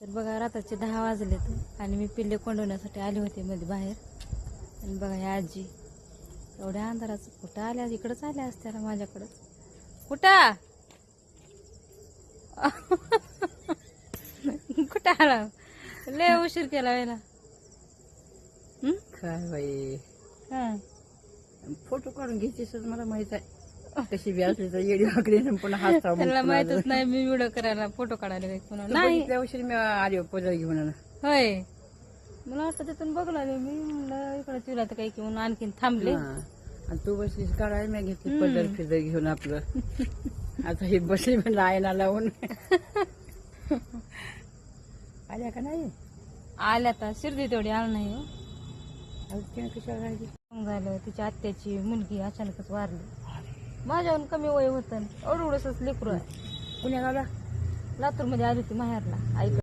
तर बघा रात्रीचे 10 वाजलेत आणि मी पिल्ले कोंडवण्यासाठी आले होते मध्ये बाहेर. आणि बघा ह्या आजी एवढ्या अंधाराचं कुठं आल्या, इकडंच आल्या असत्या ना माझ्याकडं. कुठं कुठं आला, लय उशीर केला वेळेला. काय बाई, हा फोटो काढून घ्यायची मला माहित आहे. कशी बी असली तर येडी वाकडी पण हात त्याला माहितच नाही मी व्हिडिओ करायला फोटो काढायला काही पुन्हा नाही. त्या वर्षी मी आली पदर घेऊन. होय, मला वाटतं तिथून बघला मी म्हणलं इकडे चिवला तर काही घेऊन आणखीन थांबले. आणि तू बसलीस काढायला मी घेतली पदर फिदर घेऊन आपलं. आता हे बसली म्हणलं आयना लावून. आल्या का नाही? आल्या तर शिर्डी तेवढी आलं नाही हो. कशाला राहिली? मग झालं तिच्या आत्याची मुलगी अचानकच वारली. माझ्याहून कमी वय होतं, एवढंच लेकरू आहे. पुण्याला लातूर मध्ये आली होती माहेरला आई.